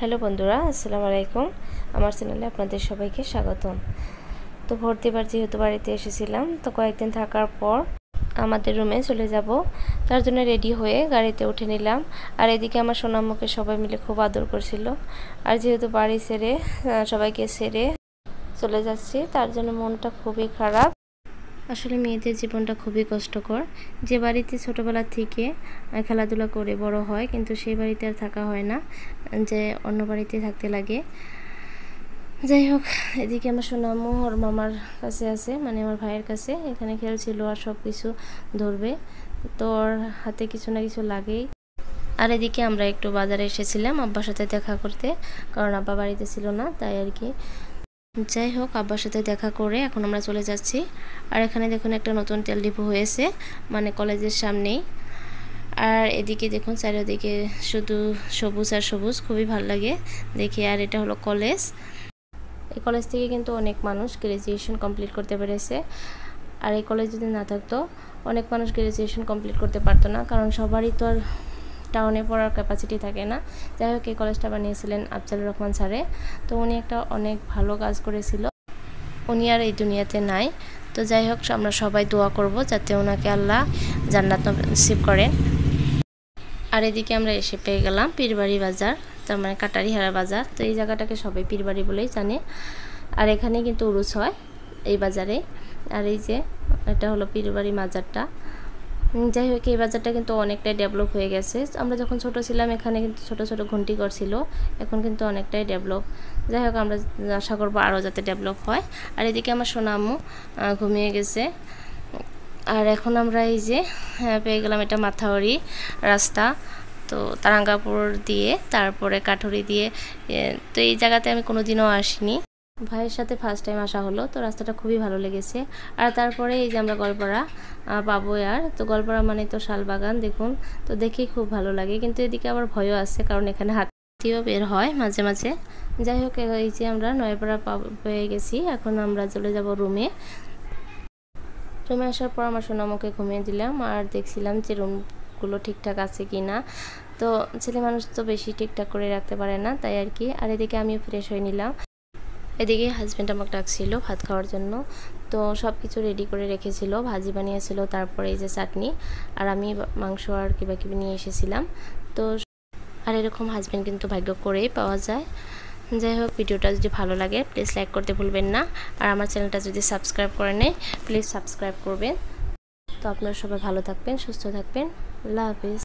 Hello বন্ধুরা, আসসালামু আলাইকুম। আমার চ্যানেলে আপনাদের সবাইকে স্বাগতম। তো ভর্তিবার যেহেতু বাড়িতে এসেছিলাম, তো কয়েকদিন থাকার পর আমাদের রুমে চলে যাব। তার জন্য রেডি হয়ে গাড়িতে উঠে নিলাম। আর এদিকে আমার সোনাম্মুকে সবাই মিলে খুব আদর করছিল। আর যেহেতু বাড়ি ছেড়ে সবাইকে ছেড়ে চলে যাচ্ছি, তার জন্য মনটা খুবই খারাপ। আসলে মেয়েদের জীবনটা খুবই কষ্টকর। যে বাড়িতে ছোটোবেলা থেকে খেলাধুলা করে বড় হয়, কিন্তু সেই বাড়িতে আর থাকা হয় না, যে অন্য বাড়িতে থাকতে লাগে। যাই হোক, এদিকে আমার সোনামু ওর মামার কাছে আছে, মানে আমার ভাইয়ের কাছে, এখানে খেলছিল আর সব কিছু ধরবে, তো ওর হাতে কিছু না কিছু লাগেই। আর এদিকে আমরা একটু বাজারে এসেছিলাম আব্বার সাথে দেখা করতে, কারণ আব্বা বাড়িতে ছিল না, তাই আর কি। যাই হোক, আব্বার সাথে দেখা করে এখন আমরা চলে যাচ্ছি। আর এখানে দেখুন একটা নতুন তেল ডিপো হয়েছে, মানে কলেজের সামনেই। আর এদিকে দেখুন চারিদিকে শুধু সবুজ আর সবুজ, খুবই ভালো লাগে দেখে। আর এটা হলো কলেজ। এই কলেজ থেকে কিন্তু অনেক মানুষ গ্র্যাজুয়েশন কমপ্লিট করতে পেরেছে। আর এই কলেজ যদি না থাকতো, অনেক মানুষ গ্র্যাজুয়েশন কমপ্লিট করতে পারতো না, কারণ সবারই তো আর টাউনে পড়ার ক্যাপাসিটি থাকে না। যাই হোক, এই কলেজটা বানিয়েছিলেন আফজালুর রহমান স্যারে। তো উনি একটা অনেক ভালো কাজ করেছিল। উনি আর এই দুনিয়াতে নাই। তো যাই হোক, আমরা সবাই দোয়া করব যাতে ওনাকে আল্লাহ জান্নাত নসিব করেন। আর এদিকে আমরা এসে পেয়ে গেলাম পীরবাড়ি বাজার, তার মানে কাটারিহারা বাজার। তো এই জায়গাটাকে সবাই পীরবাড়ি বলেই জানে। আর এখানে কিন্তু উরুস হয় এই বাজারে। আর এই যে এটা হলো পীরবাড়ি বাজারটা। যাই হোক, এই বাজারটা কিন্তু অনেকটাই ডেভেলপ হয়ে গেছে। আমরা যখন ছোট ছিলাম, এখানে কিন্তু ছোট ছোট ঘন্টিঘর ছিল, এখন কিন্তু অনেকটাই ডেভেলপ। যাই হোক, আমরা আশা করবো আরও যাতে ডেভেলপ হয়। আর এদিকে আমার সোনা আম্মু ঘুমিয়ে গেছে। আর এখন আমরা এই যে পেয়ে গেলাম এটা মাথাউরি রাস্তা, তো তারাঙ্গাপুর দিয়ে তারপরে কাঠুরি দিয়ে। তো এই জায়গাতে আমি কোনোদিনও আসিনি, ভাইয়ের সাথে ফার্স্ট টাইম আসা হলো। তো রাস্তাটা খুবই ভালো লেগেছে। আর তারপরে এই যে আমরা গলপাড়া পাবো। আর তো গলপাড়া মানে তো শালবাগান, দেখুন। তো দেখেই খুব ভালো লাগে, কিন্তু এদিকে আবার ভয়ও আছে, কারণ এখানে হাতিও বের হয় মাঝে মাঝে। যাই হোক, এই যে আমরা নয়াপাড়া পেয়ে গেছি। এখন আমরা চলে যাব রুমে। রুমে আসার পর আমার সোনামুখে ঘুমিয়ে দিলাম, আর দেখছিলাম যে রুমগুলো ঠিকঠাক আছে কি না। তো ছেলে মানুষ তো বেশি ঠিকঠাক করে রাখতে পারে না, তাই আর কি। আর এদিকে আমিও ফ্রেশ হয়ে নিলাম। এদিকে হাজব্যান্ড আমাকে ডাকছিল ভাত খাওয়ার জন্য। তো সব কিছু রেডি করে রেখেছিল, ভাজি বানিয়েছিল, তারপরে এই যে চাটনি, আর আমি মাংস আর কিবা কিবি নিয়ে এসেছিলাম। তো আর এরকম হাজব্যান্ড কিন্তু ভাগ্য করেই পাওয়া যায়। যাই হোক, ভিডিওটা যদি ভালো লাগে প্লিজ লাইক করতে ভুলবেন না। আর আমার চ্যানেলটা যদি সাবস্ক্রাইব করে নেয়, প্লিজ সাবস্ক্রাইব করবেন। তো আপনারা সবাই ভালো থাকবেন, সুস্থ থাকবেন। আল্লাহ হাফিজ।